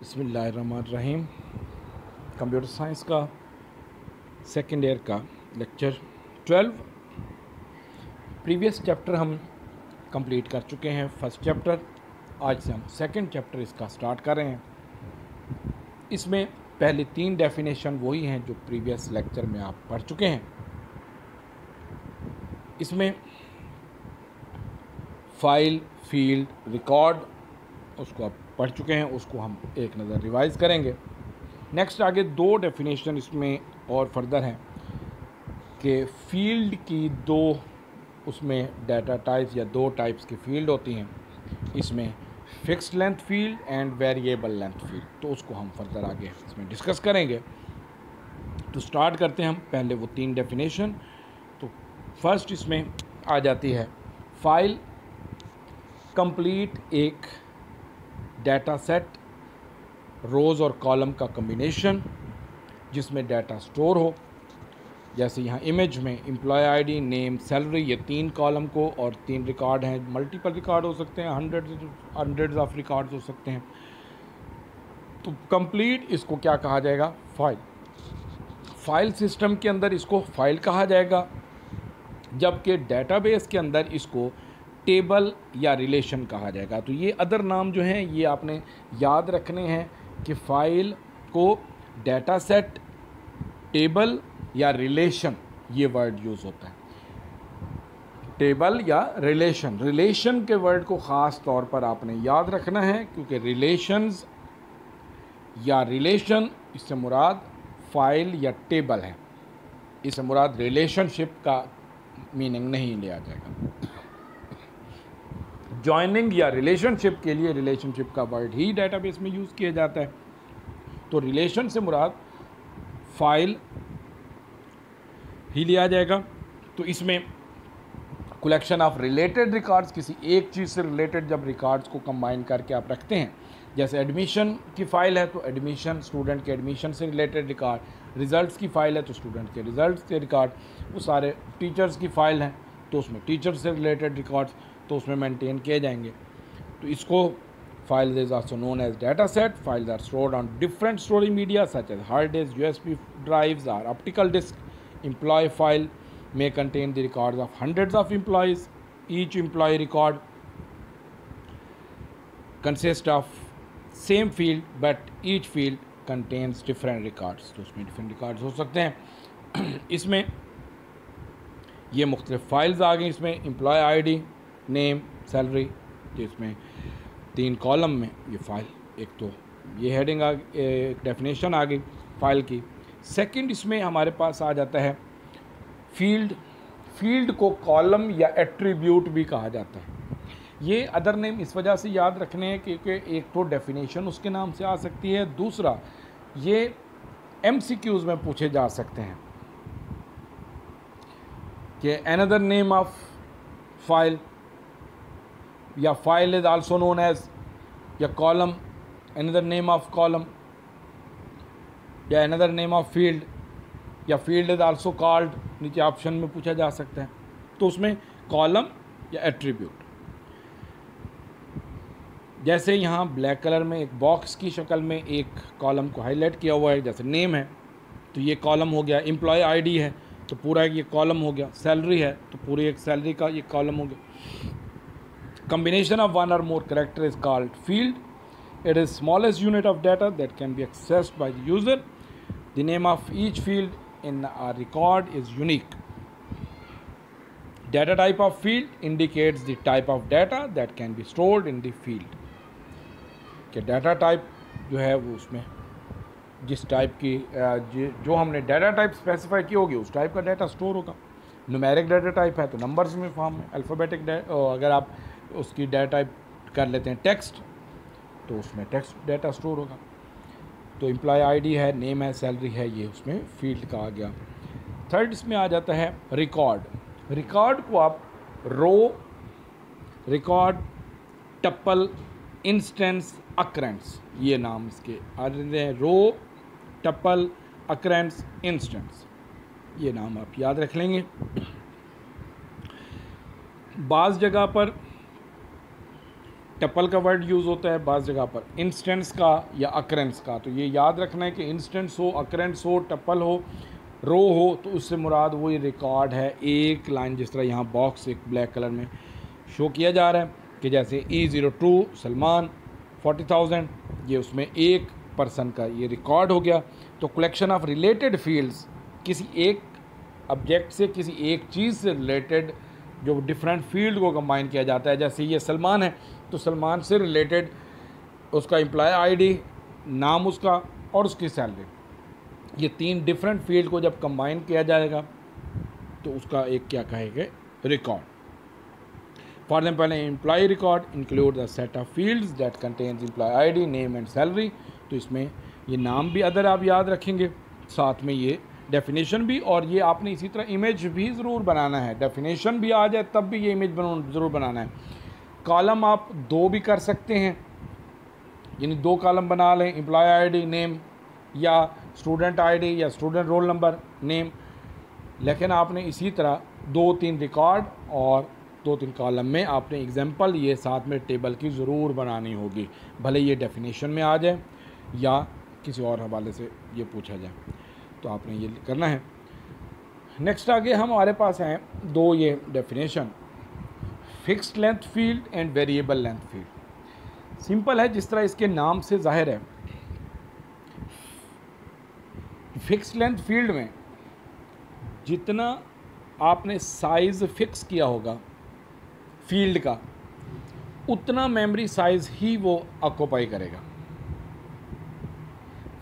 बिस्मिल्लाहिर्रहमानिर्रहीम। Computer science का second year का लेक्चर 12। प्रीवियस चैप्टर हम कंप्लीट कर चुके हैं, फर्स्ट चैप्टर। आज से हम सेकेंड चैप्टर इसका स्टार्ट कर रहे हैं। इसमें पहली 3 डेफिनेशन वही हैं जो प्रीवियस लेक्चर में आप पढ़ चुके हैं। इसमें फाइल, फील्ड, रिकॉर्ड उसको आप पढ़ चुके हैं, उसको हम एक नज़र रिवाइज़ करेंगे। नेक्स्ट आगे 2 डेफिनेशन इसमें और फर्दर हैं कि फ़ील्ड की 2 उसमें डाटा टाइप्स या 2 टाइप्स की फ़ील्ड होती हैं। इसमें fixed length field and variable length field, तो उसको हम फर्दर आगे इसमें डिस्कस करेंगे। तो स्टार्ट करते हैं हम पहले वो 3 डेफिनेशन। तो फर्स्ट इसमें आ जाती है फाइल, कंप्लीट एक डाटा सेट, रोज़ और कॉलम का कम्बिनेशन जिसमें डाटा स्टोर हो। जैसे यहाँ इमेज में एम्प्लॉय आईडी, नेम, सैलरी, ये 3 कॉलम को और 3 रिकॉर्ड हैं। मल्टीपल रिकॉर्ड हो सकते हैं, हंड्रेड्स ऑफ रिकॉर्ड्स हो सकते हैं। तो कंप्लीट इसको क्या कहा जाएगा? फाइल। फाइल सिस्टम के अंदर इसको फाइल कहा जाएगा, जबकि डेटाबेस के अंदर इसको टेबल या रिलेशन कहा जाएगा। तो ये अदर नाम जो हैं ये आपने याद रखने हैं कि फ़ाइल को डाटा सेट, टेबल या रिलेशन, ये वर्ड यूज़ होता है। टेबल या रिलेशन, रिलेशन के वर्ड को ख़ास तौर पर आपने याद रखना है, क्योंकि रिलेशंस या रिलेशन इससे मुराद फ़ाइल या टेबल है। इससे मुराद रिलेशनशिप का मीनिंग नहीं लिया जाएगा। जॉइनिंग या रिलेशनशिप के लिए रिलेशनशिप का वर्ड ही डेटाबेस में यूज़ किया जाता है। तो रिलेशन से मुराद फाइल ही लिया जाएगा। तो इसमें कलेक्शन ऑफ रिलेटेड रिकॉर्ड्स, किसी एक चीज़ से रिलेटेड जब रिकॉर्ड्स को कंबाइन करके आप रखते हैं, जैसे एडमिशन की फ़ाइल है तो एडमिशन, स्टूडेंट के एडमिशन से रिलेटेड रिकॉर्ड, रिज़ल्ट्स की फ़ाइल है तो स्टूडेंट के रिज़ल्ट्स के रिकॉर्ड, वो सारे टीचर्स की फ़ाइल हैं तो उसमें टीचर से रिलेटेड रिकॉर्ड्स तो उसमें मेंटेन किए जाएंगे। तो इसको file is also known as data set. Files are stored on different storage media such as hard disk, USB drives और optical disk. Employ file may contain the records of hundreds of employees. Each employee record consists of same field, but each field contains different records. तो उसमें different records हो सकते हैं। इसमें ये मुख्तलिफ files आ गई। इसमें एम्प्लॉय आईडी, नेम, सैलरी, जिसमें 3 कॉलम में ये फाइल, एक तो ये हेडिंग एक डेफिनेशन आ गई फाइल की। सेकंड इसमें हमारे पास आ जाता है फील्ड। फील्ड को कॉलम या एट्रीब्यूट भी कहा जाता है। ये अदर नेम इस वजह से याद रखने हैं क्योंकि एक तो डेफिनेशन उसके नाम से आ सकती है, दूसरा ये एमसीक्यूज़ में पूछे जा सकते हैं कि अनदर नेम ऑफ फाइल, या file is also known as, या column, another name of column, या अनदर नेम ऑफ फील्ड, या फील्ड इज आल्सो कॉल्ड, नीचे ऑप्शन में पूछा जा सकता है। तो उसमें कॉलम या एट्रीब्यूट, जैसे यहाँ ब्लैक कलर में एक बॉक्स की शक्ल में एक कॉलम को हाईलाइट किया हुआ है, जैसे नेम है तो ये कॉलम हो गया, एम्प्लॉय आईडी है तो पूरा ये कॉलम हो गया, सैलरी है तो पूरी एक सैलरी का ये कॉलम हो गया। कम्बिनेशन ऑफ वन और मोर character is called field. It is smallest unit of data that can be accessed by the user. The name of each field in a record is unique. Data type of field indicates the type of data that can be stored in the field. कि data type जो है वो उसमें जिस type की जो हमने data type specify की होगी उस टाइप का डाटा स्टोर होगा। न्यूमेरिक डाटा टाइप है तो नंबर्स में फॉर्म में, अल्फ़ाबेटिक अगर आप उसकी डाटा टाइप कर लेते हैं टेक्स्ट तो उसमें टेक्स्ट डाटा स्टोर होगा। तो एम्प्लॉय आईडी है, नेम है, सैलरी है, ये उसमें फील्ड का आ गया। थर्ड इसमें आ जाता है रिकॉर्ड। रिकॉर्ड को आप रो, रिकॉर्ड, टप्पल, इंस्टेंस, अक्रेंस, ये नाम इसके आ रहे हैं। रो, टप्पल, अक्रेंस, इंस्टेंस, ये नाम आप याद रख लेंगे। बाज़ जगह पर टपल का वर्ड यूज़ होता है बाज़ जगह पर, इंस्टेंस का या अकरेंस का। तो ये याद रखना है कि इंस्टेंस हो, अकरेंस हो, टपल हो, रो हो, तो उससे मुराद वो ये रिकॉर्ड है। एक लाइन जिस तरह यहाँ बॉक्स एक ब्लैक कलर में शो किया जा रहा है कि जैसे E02 सलमान 40,000, ये उसमें एक पर्सन का ये रिकॉर्ड हो गया। तो कलेक्शन ऑफ रिलेटेड फील्ड्स, किसी एक ऑब्जेक्ट से, किसी एक चीज़ से रिलेटेड जो डिफरेंट फील्ड को कंबाइन किया जाता है। जैसे ये सलमान है तो सलमान से रिलेटेड उसका एम्प्लॉय आईडी, नाम उसका और उसकी सैलरी, ये 3 डिफरेंट फील्ड को जब कंबाइन किया जाएगा तो उसका एक क्या कहेंगे, record. For example employee record include the set of fields that contains employee ID, name and salary. तो इसमें ये नाम भी अदर आप याद रखेंगे, साथ में ये डेफिनेशन भी, और ये आपने इसी तरह इमेज भी ज़रूर बनाना है। डेफिनेशन भी आ जाए तब भी ये इमेज ज़रूर बनाना है। कॉलम आप 2 भी कर सकते हैं, यानी 2 कॉलम बना लें, एम्प्लॉय आईडी नेम या स्टूडेंट आईडी या स्टूडेंट रोल नंबर नेम। लेकिन आपने इसी तरह 2-3 रिकॉर्ड और 2-3 कॉलम में आपने एग्जांपल ये साथ में टेबल की ज़रूर बनानी होगी, भले ये डेफिनेशन में आ जाए या किसी और हवाले से ये पूछा जाए, तो आपने ये करना है। नेक्स्ट आगे हमारे पास हैं 2 ये definition, fixed length field and variable length field. Simple है, जिस तरह इसके नाम से जाहिर है। फिक्स्ड लेंथ फील्ड में जितना आपने साइज़ फिक्स किया होगा फील्ड का, उतना मेमोरी साइज़ ही वो ऑक्यूपाई करेगा।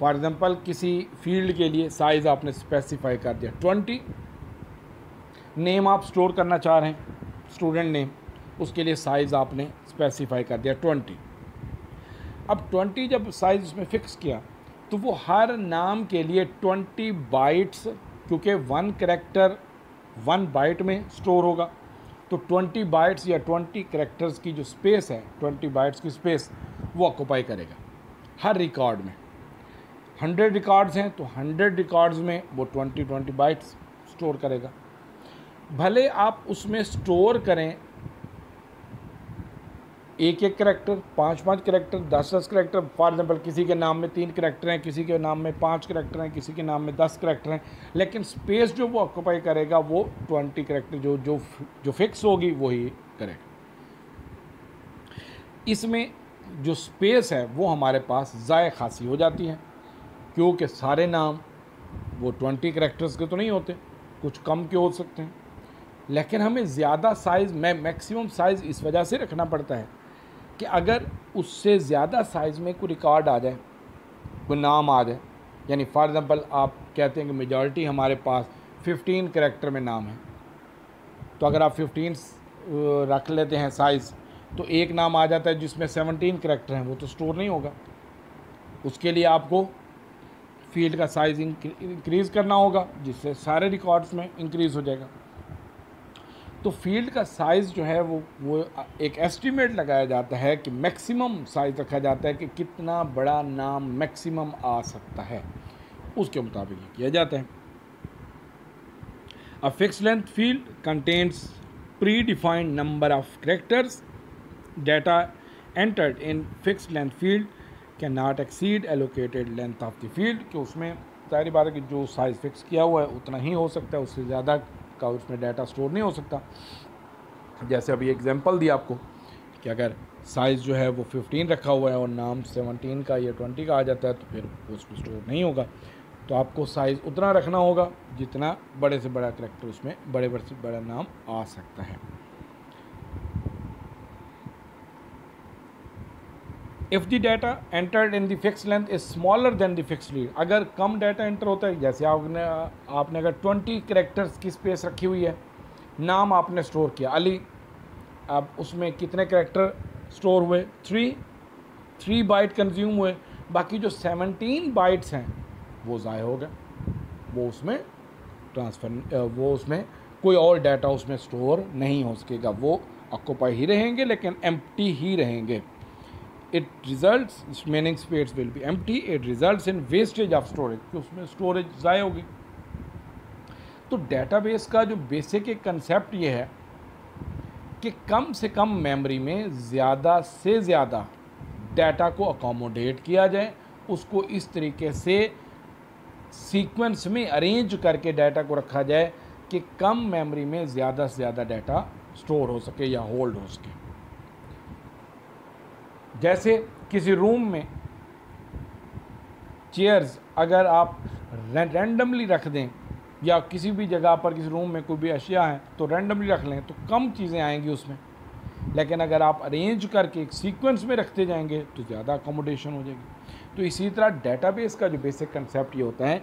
फॉर एग्ज़ाम्पल किसी फील्ड के लिए साइज़ आपने स्पेसिफाई कर दिया 20, नेम आप स्टोर करना चाह रहे हैं, स्टूडेंट नेम, उसके लिए साइज़ आपने स्पेसिफाई कर दिया 20। अब 20 जब साइज़ उसमें फ़िक्स किया तो वो हर नाम के लिए 20 बाइट्स, क्योंकि 1 कैरेक्टर 1 बाइट में स्टोर होगा, तो 20 बाइट्स या 20 कैरेक्टर्स की जो स्पेस है, 20 बाइट्स की स्पेस वो ऑक्यूपाई करेगा हर रिकॉर्ड में। 100 रिकॉर्ड्स हैं तो 100 रिकॉर्ड्स में वो 20 बाइट्स स्टोर करेगा। भले आप उसमें स्टोर करें एक character, 5 character, 10 character. For example किसी के नाम में 3 कैरेक्टर हैं, किसी के नाम में 5 कैरेक्टर हैं, किसी के नाम में 10 कैरेक्टर हैं, लेकिन स्पेस जो वो ऑक्यूपाई करेगा वो 20 कैरेक्टर जो फिक्स होगी वही करेगा। इसमें जो स्पेस है वो हमारे पास ज़ाय खासी हो जाती है, क्योंकि सारे नाम वो 20 कैरेक्टर्स के तो नहीं होते, कुछ कम के हो सकते हैं। लेकिन हमें ज़्यादा साइज़ मैक्सिमम साइज़ इस वजह से रखना पड़ता है कि अगर उससे ज़्यादा साइज़ में कोई रिकॉर्ड आ जाए, कोई नाम आ जाए, यानी फॉर एग्ज़ाम्पल आप कहते हैं कि मेजॉरिटी हमारे पास 15 कैरेक्टर में नाम है, तो अगर आप 15 रख लेते हैं साइज़, तो एक नाम आ जाता है जिसमें 17 कैरेक्टर हैं, वो तो स्टोर नहीं होगा। उसके लिए आपको फील्ड का साइज़ इंक्रीज़ करना होगा, जिससे सारे रिकॉर्ड्स में इंक्रीज़ हो जाएगा। तो फील्ड का साइज़ जो है वो एक एस्टीमेट लगाया जाता है कि मैक्सिमम साइज़ रखा जाता है कि कितना बड़ा नाम मैक्सिमम आ सकता है, उसके मुताबिक ये किया जाता है। A fixed length field contains pre defined number of characters, data entered in fixed length field can not exceed allocated length of the field, कि उसमें सारी बात है कि जो साइज़ फिक्स किया हुआ है उतना ही हो सकता है, उससे ज़्यादा का उसमें डाटा स्टोर नहीं हो सकता। जैसे अभी एग्जांपल दिया आपको कि अगर साइज़ जो है वो 15 रखा हुआ है और नाम 17 का या 20 का आ जाता है, तो फिर उसमें स्टोर नहीं होगा। तो आपको साइज़ उतना रखना होगा जितना बड़े से बड़ा कैरेक्टर उसमें बड़े से बड़ा नाम आ सकता है। If the data entered in the fix length is smaller than the fix lead, अगर कम डाटा एंटर होता है, जैसे आपने अगर 20 कैरेक्टर्स की स्पेस रखी हुई है, नाम आपने स्टोर किया अली, अब उसमें कितने कैरेक्टर स्टोर हुए, 3 बाइट कंज्यूम हुए, बाकी जो 17 बाइट्स हैं वो ज़ाय हो गए, वो उसमें वो उसमें कोई और डाटा उसमें स्टोर नहीं हो सकेगा, वो ऑक्यूपाई ही रहेंगे लेकिन एम्प्टी ही रहेंगे। It results, remaining space will be empty, it results in wastage of storage, कि उसमें स्टोरेज ज़ाय होगी। तो डेटाबेस का जो बेसिक एक कंसेप्ट ये है कि कम से कम मेमोरी में ज़्यादा से ज़्यादा डाटा को अकोमोडेट किया जाए, उसको इस तरीके से सीक्वेंस में अरेंज करके डाटा को रखा जाए कि कम मेमोरी में ज़्यादा से ज़्यादा डाटा स्टोर हो सके या होल्ड हो सके। जैसे किसी रूम में चेयर्स अगर आप रैंडमली रख दें या किसी भी जगह पर किसी रूम में कोई भी अशिया है तो रैंडमली रख लें तो कम चीज़ें आएंगी उसमें, लेकिन अगर आप अरेंज करके एक सीक्वेंस में रखते जाएंगे तो ज़्यादा अकोमोडेशन हो जाएगी। तो इसी तरह डेटाबेस का जो बेसिक कंसेप्ट ये होता है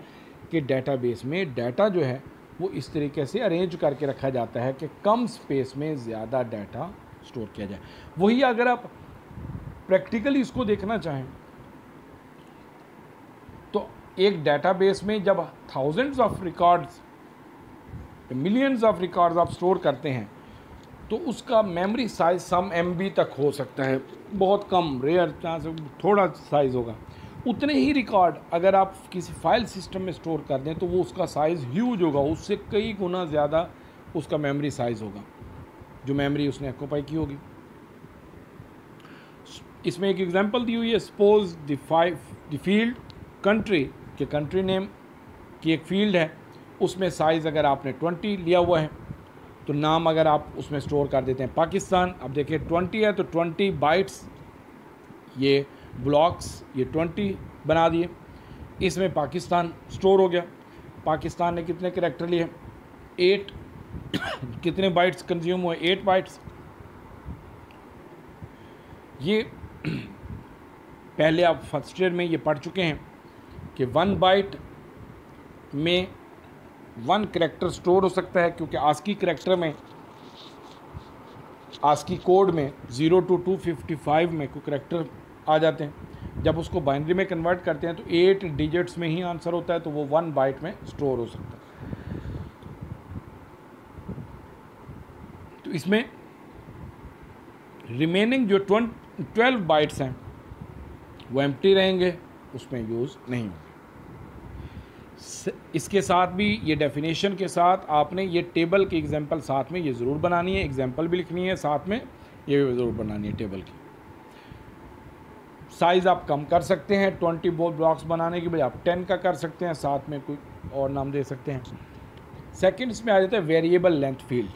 कि डेटाबेस में डाटा जो है वो इस तरीके से अरेंज करके रखा जाता है कि कम स्पेस में ज़्यादा डाटा स्टोर किया जाए। वही अगर आप प्रैक्टिकली इसको देखना चाहें तो एक डेटाबेस में जब thousands of records, millions of records आप स्टोर करते हैं तो उसका मेमोरी साइज सम MB तक हो सकता है, बहुत कम, रेयर चांस थोड़ा साइज़ होगा। उतने ही रिकॉर्ड अगर आप किसी फाइल सिस्टम में स्टोर कर दें तो वो उसका साइज़ ह्यूज होगा, उससे कई गुना ज़्यादा उसका मेमोरी साइज़ होगा जो मेमोरी उसने ऑक्यूपाई की होगी। इसमें एक एग्जांपल दी हुई है, सपोज द फील्ड कंट्री के कंट्री नेम की एक फील्ड है, उसमें साइज़ अगर आपने 20 लिया हुआ है तो नाम अगर आप उसमें स्टोर कर देते हैं पाकिस्तान। अब देखिए 20 है तो 20 बाइट्स, ये ब्लॉक्स ये 20 बना दिए, इसमें पाकिस्तान स्टोर हो गया। पाकिस्तान ने कितने कैरेक्टर लिए? 8 कितने बाइट्स कंज्यूम हुए? 8 बाइट्स। ये पहले आप फर्स्ट ईयर में ये पढ़ चुके हैं कि 1 बाइट में 1 कैरेक्टर स्टोर हो सकता है, क्योंकि आस्की कैरेक्टर में, आस्की कोड में 0 to 255 में कोई कैरेक्टर आ जाते हैं। जब उसको बाइनरी में कन्वर्ट करते हैं तो 8 डिजिट्स में ही आंसर होता है, तो वो 1 बाइट में स्टोर हो सकता है। तो इसमें रिमेनिंग जो 12 बाइट्स हैं वो एम्प्टी रहेंगे, उसमें यूज़ नहीं होंगे। इसके साथ भी ये डेफिनेशन के साथ आपने ये टेबल की एग्जांपल साथ में ये ज़रूर बनानी है, एग्जांपल भी लिखनी है साथ में, ये भी ज़रूर बनानी है टेबल की। साइज़ आप कम कर सकते हैं, 20 ब्लॉक्स बनाने की बजाय आप 10 का कर सकते हैं, साथ में कोई और नाम दे सकते हैं। सेकंड इसमें आ जाता है variable length field.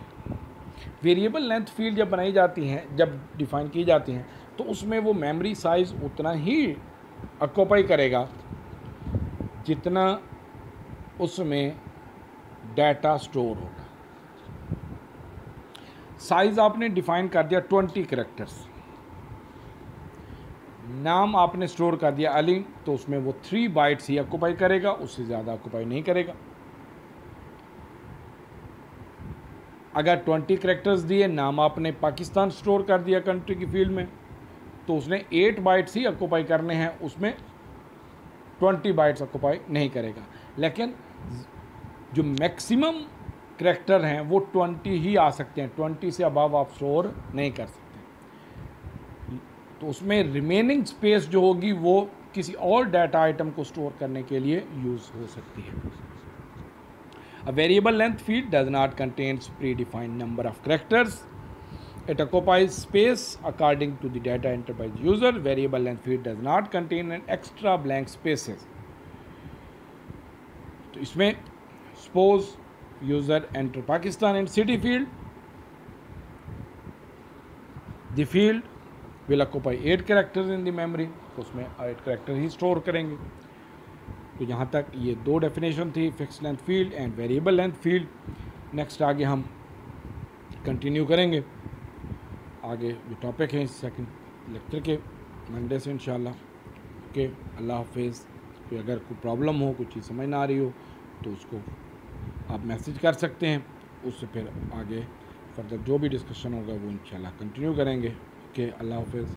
Variable length field जब बनाई जाती हैं, जब डिफ़ाइन की जाती हैं, तो उसमें वो मेमोरी साइज़ उतना ही ऑक्यूपाई करेगा जितना उसमें डाटा स्टोर होगा। साइज़ आपने डिफ़ाइन कर दिया 20 कैरेक्टर्स, नाम आपने स्टोर कर दिया अली, तो उसमें वो 3 बाइट्स ही ऑक्यूपाई करेगा, उससे ज़्यादा ऑक्यूपाई नहीं करेगा। अगर 20 कैरेक्टर्स दिए, नाम आपने पाकिस्तान स्टोर कर दिया कंट्री की फील्ड में, तो उसने 8 बाइट्स ही ऑक्यूपाई करने हैं, उसमें 20 बाइट्स ऑक्यूपाई नहीं करेगा। लेकिन जो मैक्सिमम कैरेक्टर हैं वो 20 ही आ सकते हैं, 20 से अबव आप स्टोर नहीं कर सकते। तो उसमें रिमेनिंग स्पेस जो होगी वो किसी और डाटा आइटम को स्टोर करने के लिए यूज़ हो सकती है। A variable length field does not contain predefined number of characters. It occupies space according to the data entered by the user. Variable length field does not contain an extra blank spaces. तो इसमें suppose user enter Pakistan in city field. The field will occupy 8 characters in the memory. तो उसमें 8 character ही store करेंगे। तो यहाँ तक ये 2 definition थी, fix length field and variable length field. Next आगे हम कंटिन्यू करेंगे, आगे जो टॉपिक हैं सेकंड लेक्चर के मंडे से इंशाल्लाह। ओके, अल्लाह हाफिज़। कोई अगर कोई प्रॉब्लम हो, कुछ चीज़ समझ ना आ रही हो तो उसको आप मैसेज कर सकते हैं, उससे फिर आगे फर्दर जो भी डिस्कशन होगा वो इंशाल्लाह कंटिन्यू करेंगे। ओके, अल्लाह हाफिज़।